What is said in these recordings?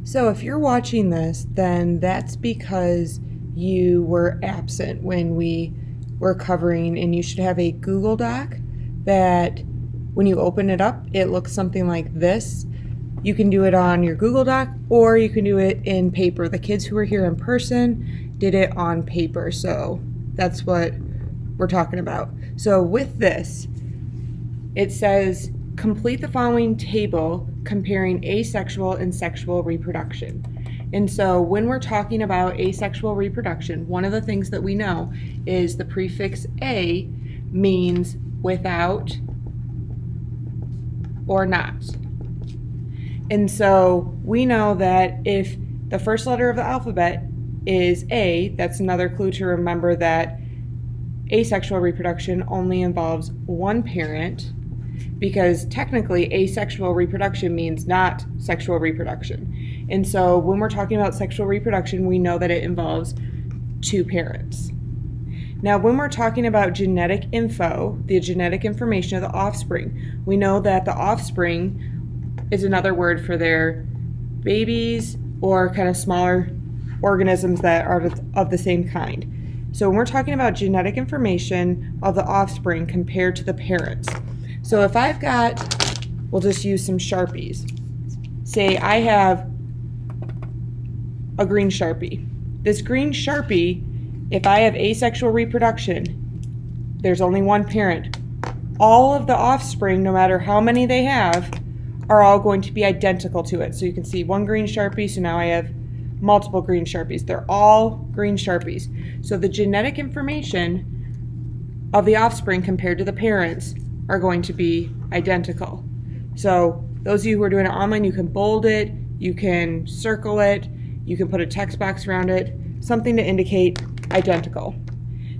So if you're watching this, then that's because you were absent when we were covering, and you should have a Google Doc that when you open it up, it looks something like this. You can do it on your Google Doc, or you can do it in paper. The kids who were here in person did it on paper, so that's what we're talking about. So with this, it says, complete the following table comparing asexual and sexual reproduction. And so when we're talking about asexual reproduction, one of the things that we know is the prefix A means without or not. And so we know that if the first letter of the alphabet is A, that's another clue to remember that asexual reproduction only involves one parent, because technically asexual reproduction means not sexual reproduction. And so when we're talking about sexual reproduction, we know that it involves two parents. Now, when we're talking about genetic info, the genetic information of the offspring, we know that the offspring is another word for their babies or kind of smaller organisms that are of the same kind. So when we're talking about genetic information of the offspring compared to the parents, so if I've got, we'll just use some Sharpies. Say I have a green Sharpie. This green Sharpie, if I have asexual reproduction, there's only one parent. All of the offspring, no matter how many they have, are all going to be identical to it. So you can see one green Sharpie, so now I have multiple green Sharpies. They're all green Sharpies. So the genetic information of the offspring compared to the parents are going to be identical. So those of you who are doing it online, you can bold it, you can circle it, you can put a text box around it, something to indicate identical.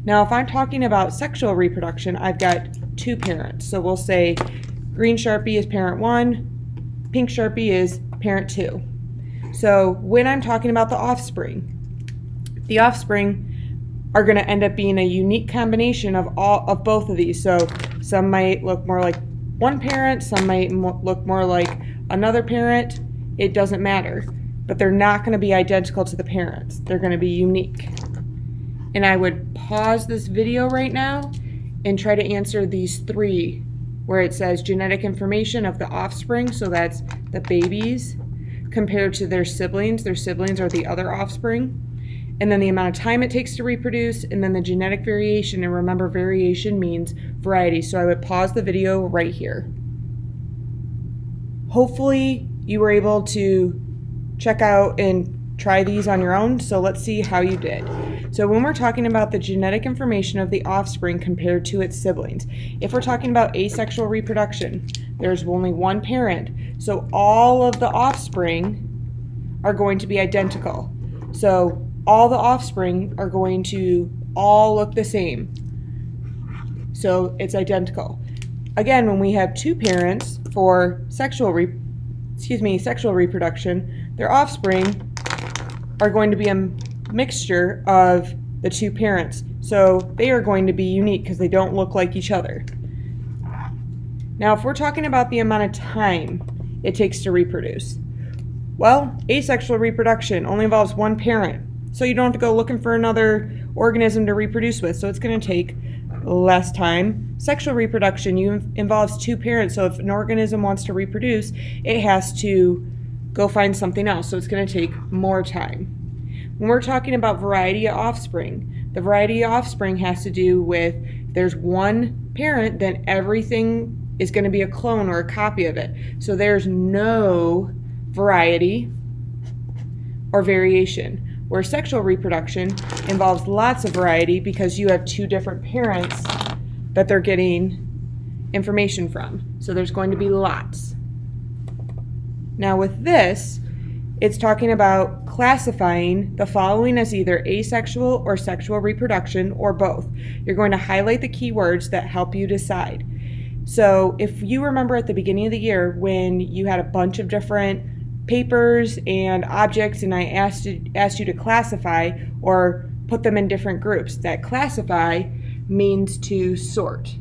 Now, if I'm talking about sexual reproduction, I've got two parents. So we'll say green Sharpie is parent 1, pink Sharpie is parent 2. So when I'm talking about the offspring are going to end up being a unique combination of both of these. So some might look more like one parent, some might look more like another parent. It doesn't matter, but they're not going to be identical to the parents. They're going to be unique. And I would pause this video right now and try to answer these three, where it says genetic information of the offspring, so that's the babies, compared to their siblings. Their siblings are the other offspring. And then the amount of time it takes to reproduce, and then the genetic variation. And remember, variation means variety. So I would pause the video right here. Hopefully you were able to check out and try these on your own. So let's see how you did. So when we're talking about the genetic information of the offspring compared to its siblings, if we're talking about asexual reproduction, there's only one parent. So all of the offspring are going to be identical. So all the offspring are going to all look the same. So it's identical. Again, when we have two parents for sexual reproduction, their offspring are going to be a mixture of the two parents. So they are going to be unique because they don't look like each other. Now, if we're talking about the amount of time it takes to reproduce, well, asexual reproduction only involves one parent. So you don't have to go looking for another organism to reproduce with. So it's going to take less time. Sexual reproduction involves two parents. So if an organism wants to reproduce, it has to go find something else. So it's going to take more time. When we're talking about variety of offspring, the variety of offspring has to do with there's one parent, then everything is going to be a clone or a copy of it. So there's no variety or variation. Where sexual reproduction involves lots of variety because you have two different parents that they're getting information from. So there's going to be lots. Now with this, it's talking about classifying the following as either asexual or sexual reproduction or both. You're going to highlight the keywords that help you decide. So if you remember at the beginning of the year when you had a bunch of different papers and objects, and I asked you to classify or put them in different groups. That classify means to sort.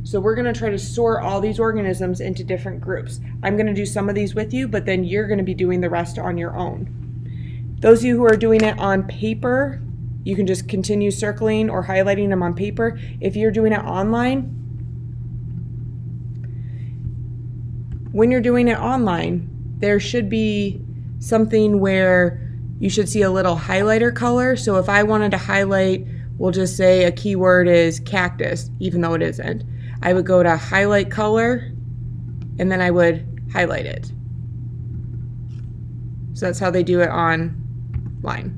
So we're going to try to sort all these organisms into different groups. I'm going to do some of these with you, but then you're going to be doing the rest on your own. Those of you who are doing it on paper, you can just continue circling or highlighting them on paper. If you're doing it online, when you're doing it online, there should be something where you should see a little highlighter color. So if I wanted to highlight, we'll just say a keyword is cactus, even though it isn't. I would go to highlight color, and then I would highlight it. So that's how they do it online.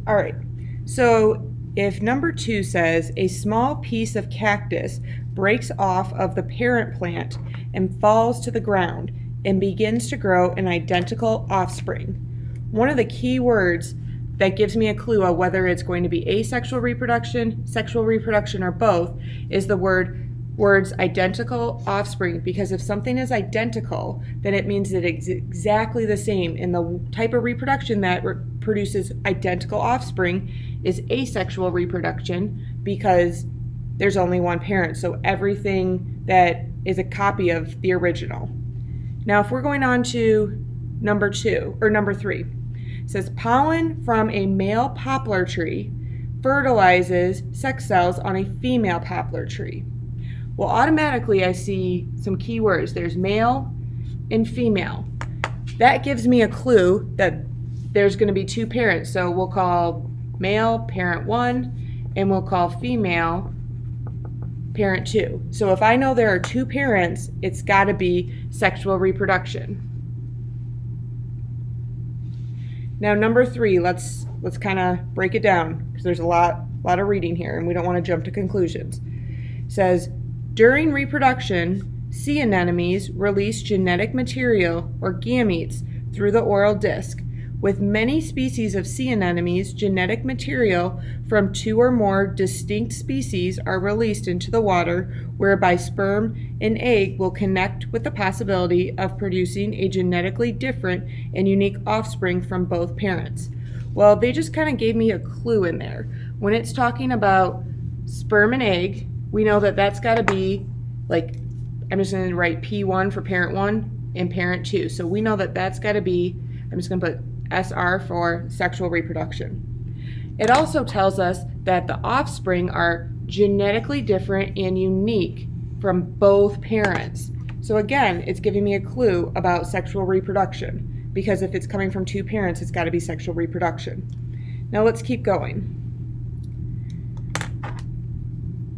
All right, so if number 2 says, a small piece of cactus breaks off of the parent plant and falls to the ground and begins to grow an identical offspring. One of the key words that gives me a clue of whether it's going to be asexual reproduction, sexual reproduction, or both is the words identical offspring, because if something is identical, then it means that it's exactly the same. And the type of reproduction that produces identical offspring is asexual reproduction, because there's only one parent. So everything that is a copy of the original. Now, if we're going on to number 3, it says pollen from a male poplar tree fertilizes sex cells on a female poplar tree. Well, automatically I see some key words. There's male and female. That gives me a clue that there's going to be 2 parents. So we'll call male parent 1 and we'll call female parent 2. So if I know there are 2 parents, it's got to be sexual reproduction. Now number 3, let's kind of break it down, because there's a lot of reading here and we don't want to jump to conclusions. It says, during reproduction, sea anemones release genetic material or gametes through the oral disc. With many species of sea anemones, genetic material from 2 or more distinct species are released into the water, whereby sperm and egg will connect with the possibility of producing a genetically different and unique offspring from both parents. Well, they just kind of gave me a clue in there. When it's talking about sperm and egg, we know that that's got to be, like, I'm just going to write P1 for parent 1 and parent 2. So we know that that's got to be, I'm just going to put SR for sexual reproduction. It also tells us that the offspring are genetically different and unique from both parents. So again, it's giving me a clue about sexual reproduction, because if it's coming from 2 parents, it's got to be sexual reproduction. Now let's keep going.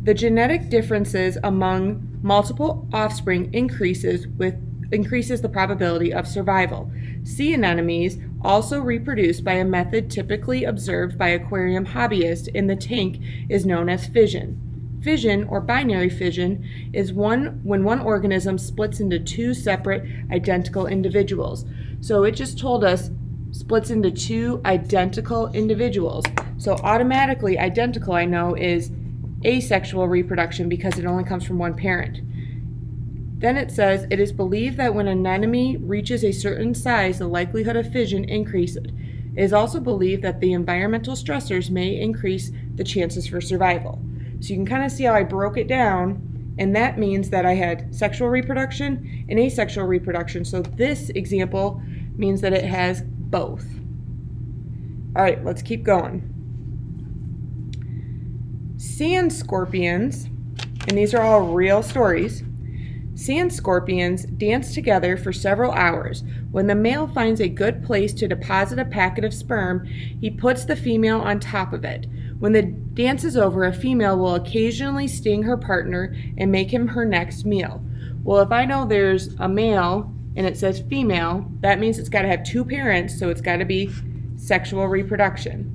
The genetic differences among multiple offspring increases the probability of survival. Sea anemones also reproduce by a method typically observed by aquarium hobbyists in the tank is known as fission. Fission, or binary fission, is when one organism splits into 2 separate identical individuals. So it just told us splits into 2 identical individuals. So automatically identical, I know, is asexual reproduction, because it only comes from 1 parent. Then it says, it is believed that when an anemone reaches a certain size, the likelihood of fission increases. It is also believed that the environmental stressors may increase the chances for survival. So you can kind of see how I broke it down, and that means that I had sexual reproduction and asexual reproduction. So this example means that it has both. All right, let's keep going. Sand scorpions, and these are all real stories. Sand scorpions dance together for several hours. When the male finds a good place to deposit a packet of sperm, he puts the female on top of it. When the dance is over, a female will occasionally sting her partner and make him her next meal. Well, if I know there's a male and it says female, that means it's got to have 2 parents, so it's got to be sexual reproduction.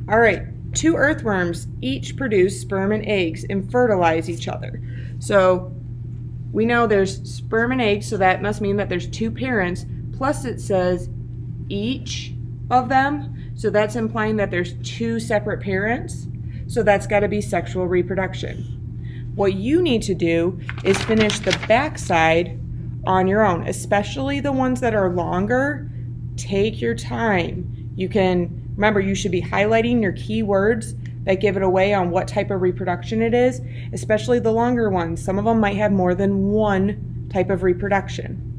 All right, 2 earthworms each produce sperm and eggs and fertilize each other. So we know there's sperm and eggs, so that must mean that there's 2 parents, plus it says each of them, so that's implying that there's 2 separate parents, so that's got to be sexual reproduction. What you need to do is finish the backside on your own, especially the ones that are longer. Take your time. You can remember, you should be highlighting your key words that give it away on what type of reproduction it is, especially the longer ones. Some of them might have more than one type of reproduction.